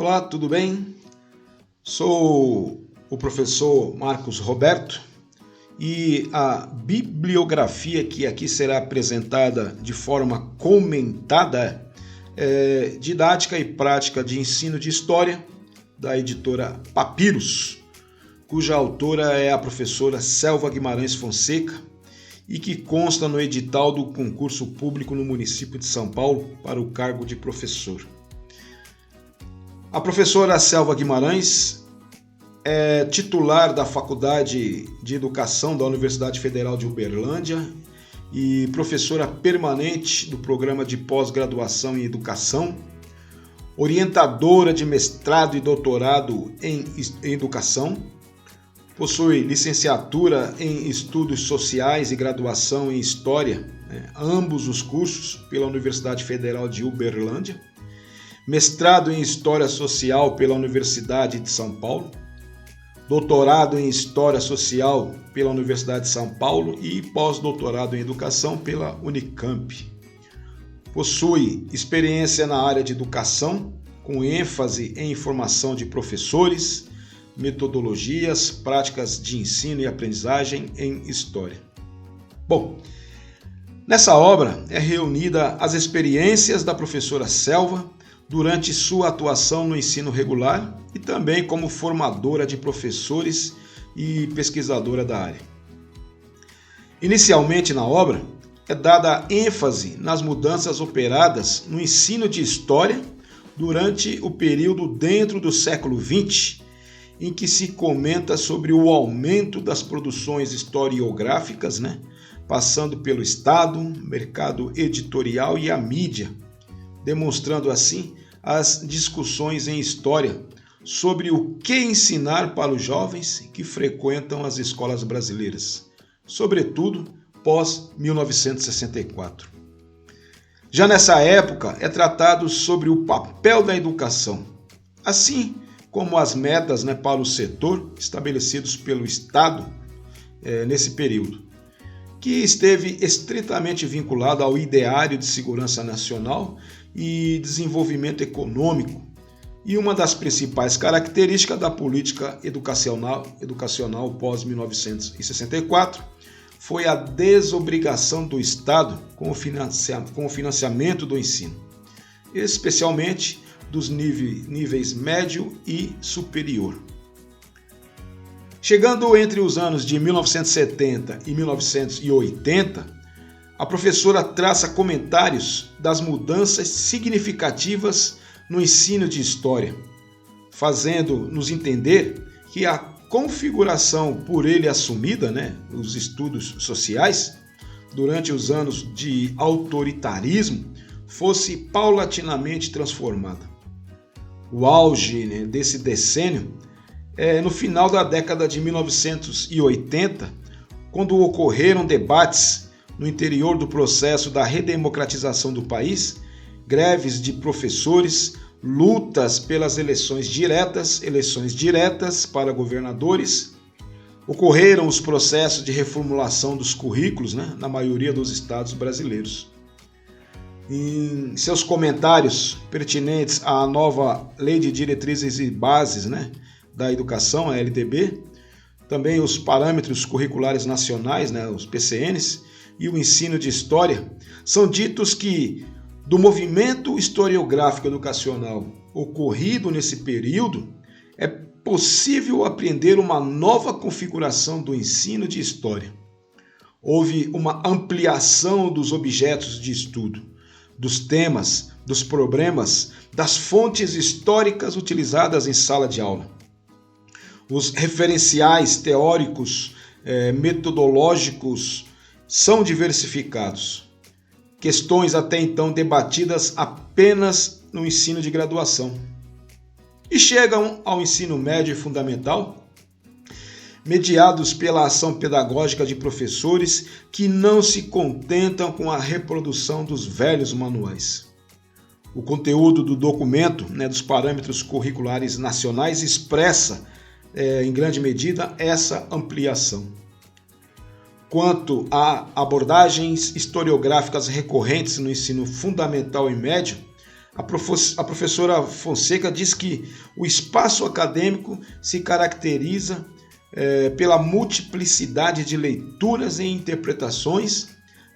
Olá, tudo bem? Sou o professor Marcos Roberto e a bibliografia que aqui será apresentada de forma comentada é Didática e Prática de Ensino de História, da editora Papiros, cuja autora é a professora Selva Guimarães Fonseca e que consta no edital do concurso público no município de São Paulo para o cargo de professor. A professora Selva Guimarães é titular da Faculdade de Educação da Universidade Federal de Uberlândia e professora permanente do programa de pós-graduação em educação, orientadora de mestrado e doutorado em educação, possui licenciatura em estudos sociais e graduação em história, ambos os cursos pela Universidade Federal de Uberlândia, mestrado em História Social pela Universidade de São Paulo, doutorado em História Social pela Universidade de São Paulo e pós-doutorado em Educação pela Unicamp. Possui experiência na área de educação, com ênfase em formação de professores, metodologias, práticas de ensino e aprendizagem em História. Bom, nessa obra é reunida as experiências da professora Selva durante sua atuação no ensino regular e também como formadora de professores e pesquisadora da área. Inicialmente na obra, é dada ênfase nas mudanças operadas no ensino de História durante o período dentro do século XX, em que se comenta sobre o aumento das produções historiográficas, passando pelo Estado, mercado editorial e a mídia, demonstrando assim as discussões em história sobre o que ensinar para os jovens que frequentam as escolas brasileiras, sobretudo pós-1964. Já nessa época é tratado sobre o papel da educação, assim como as metas para o setor estabelecidos pelo Estado nesse período, que esteve estritamente vinculado ao ideário de segurança nacional e desenvolvimento econômico, e uma das principais características da política educacional pós-1964 foi a desobrigação do Estado com o financiamento do ensino, especialmente dos níveis médio e superior. Chegando entre os anos de 1970 e 1980, a professora traça comentários das mudanças significativas no ensino de História, fazendo-nos entender que a configuração por ele assumida, os estudos sociais, durante os anos de autoritarismo, fosse paulatinamente transformada. O auge desse decênio é no final da década de 1980, quando ocorreram debates no interior do processo da redemocratização do país, greves de professores, lutas pelas eleições diretas para governadores, ocorreram os processos de reformulação dos currículos, na maioria dos estados brasileiros. Em seus comentários pertinentes à nova Lei de Diretrizes e Bases da Educação, a LDB, também os Parâmetros Curriculares Nacionais, os PCNs, e o ensino de História, são ditos que, do movimento historiográfico educacional ocorrido nesse período, é possível aprender uma nova configuração do ensino de História. Houve uma ampliação dos objetos de estudo, dos temas, dos problemas, das fontes históricas utilizadas em sala de aula. Os referenciais teóricos, metodológicos são diversificados. Questões até então debatidas apenas no ensino de graduação. E chegam ao ensino médio e fundamental, mediados pela ação pedagógica de professores que não se contentam com a reprodução dos velhos manuais. O conteúdo do documento, dos Parâmetros Curriculares Nacionais, expressa, em grande medida, essa ampliação. Quanto a abordagens historiográficas recorrentes no ensino fundamental e médio, A professora Fonseca diz que o espaço acadêmico se caracteriza pela multiplicidade de leituras e interpretações,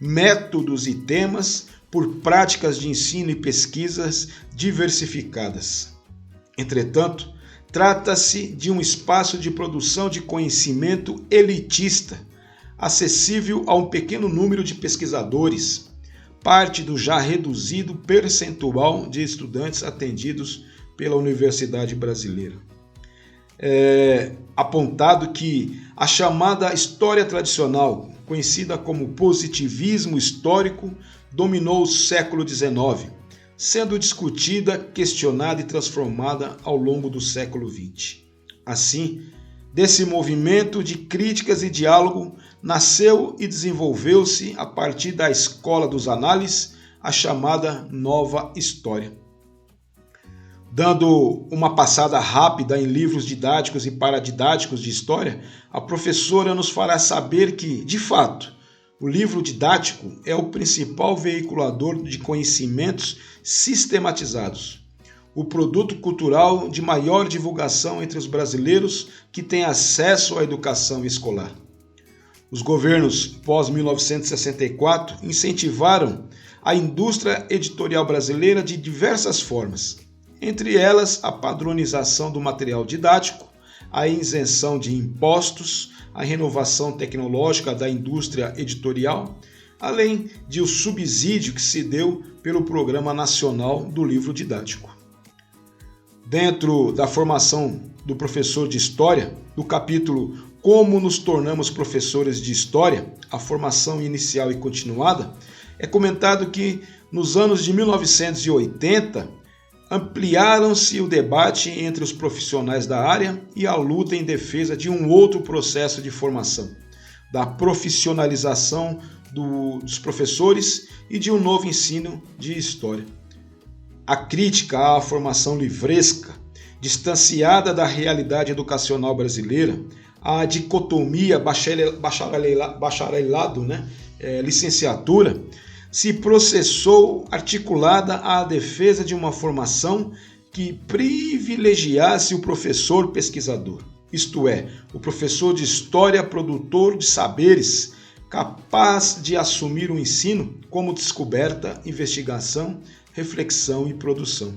métodos e temas, por práticas de ensino e pesquisas diversificadas. Entretanto, trata-se de um espaço de produção de conhecimento elitista, acessível a um pequeno número de pesquisadores, parte do já reduzido percentual de estudantes atendidos pela Universidade Brasileira. É apontado que a chamada história tradicional, conhecida como positivismo histórico, dominou o século XIX, sendo discutida, questionada e transformada ao longo do século XX. Assim, desse movimento de críticas e diálogo, nasceu e desenvolveu-se, a partir da escola dos análises, a chamada Nova História. Dando uma passada rápida em livros didáticos e paradidáticos de história, a professora nos fará saber que, de fato, o livro didático é o principal veiculador de conhecimentos sistematizados, o produto cultural de maior divulgação entre os brasileiros que têm acesso à educação escolar. Os governos pós-1964 incentivaram a indústria editorial brasileira de diversas formas, entre elas a padronização do material didático, a isenção de impostos, a renovação tecnológica da indústria editorial, além de o subsídio que se deu pelo Programa Nacional do Livro Didático. Dentro da formação do professor de História, do capítulo Como nos tornamos professores de História, a formação inicial e continuada, é comentado que nos anos de 1980, ampliaram-se o debate entre os profissionais da área e a luta em defesa de um outro processo de formação, da profissionalização dos professores e de um novo ensino de história. A crítica à formação livresca, distanciada da realidade educacional brasileira, a dicotomia bacharelado, licenciatura, se processou articulada à defesa de uma formação que privilegiasse o professor pesquisador, isto é, o professor de história produtor de saberes, capaz de assumir o ensino como descoberta, investigação, reflexão e produção.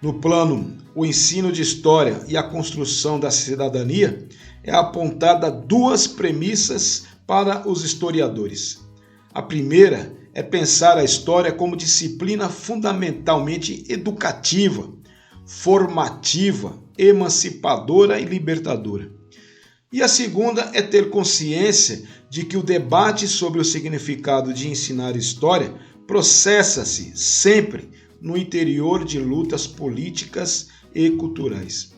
No plano, o ensino de história e a construção da cidadania, é apontada duas premissas para os historiadores. A primeira é pensar a história como disciplina fundamentalmente educativa, formativa, emancipadora e libertadora. E a segunda é ter consciência de que o debate sobre o significado de ensinar história processa-se sempre no interior de lutas políticas e culturais.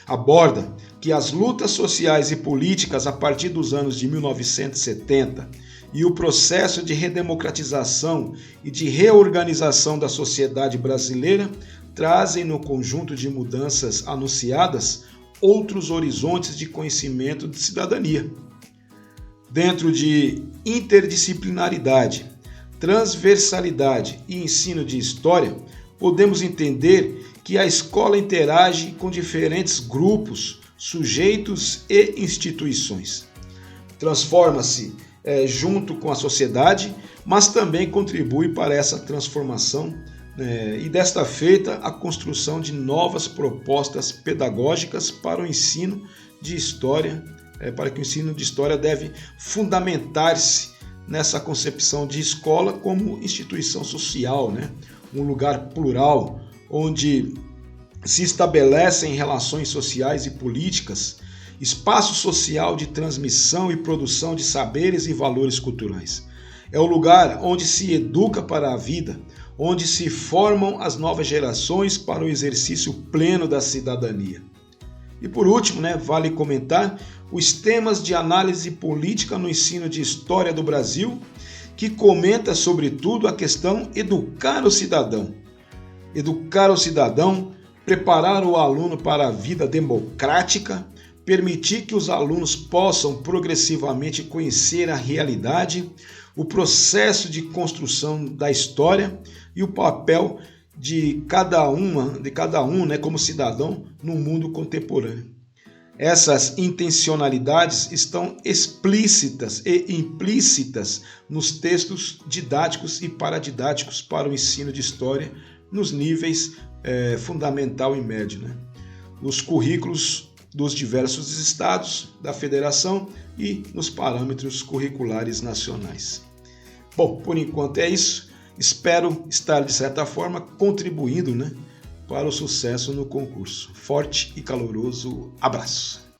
Aborda que as lutas sociais e políticas a partir dos anos de 1970 e o processo de redemocratização e de reorganização da sociedade brasileira trazem no conjunto de mudanças anunciadas outros horizontes de conhecimento de cidadania. Dentro de interdisciplinaridade, transversalidade e ensino de história, podemos entender que a escola interage com diferentes grupos, sujeitos e instituições. Transforma-se junto com a sociedade, mas também contribui para essa transformação e desta feita a construção de novas propostas pedagógicas para o ensino de história, para que o ensino de história deve fundamentar-se nessa concepção de escola como instituição social, um lugar plural, onde se estabelecem relações sociais e políticas, espaço social de transmissão e produção de saberes e valores culturais. É o lugar onde se educa para a vida, onde se formam as novas gerações para o exercício pleno da cidadania. E por último, vale comentar os temas de análise política no ensino de história do Brasil, que comenta sobretudo a questão educar o cidadão. Educar o cidadão, preparar o aluno para a vida democrática, permitir que os alunos possam progressivamente conhecer a realidade, o processo de construção da história e o papel de cada um, né, como cidadão no mundo contemporâneo. Essas intencionalidades estão explícitas e implícitas nos textos didáticos e paradidáticos para o ensino de história nos níveis fundamental e médio, né? Nos currículos dos diversos estados, da federação e nos parâmetros curriculares nacionais. Bom, por enquanto é isso. Espero estar, de certa forma, contribuindo, né, para o sucesso no concurso. Forte e caloroso abraço.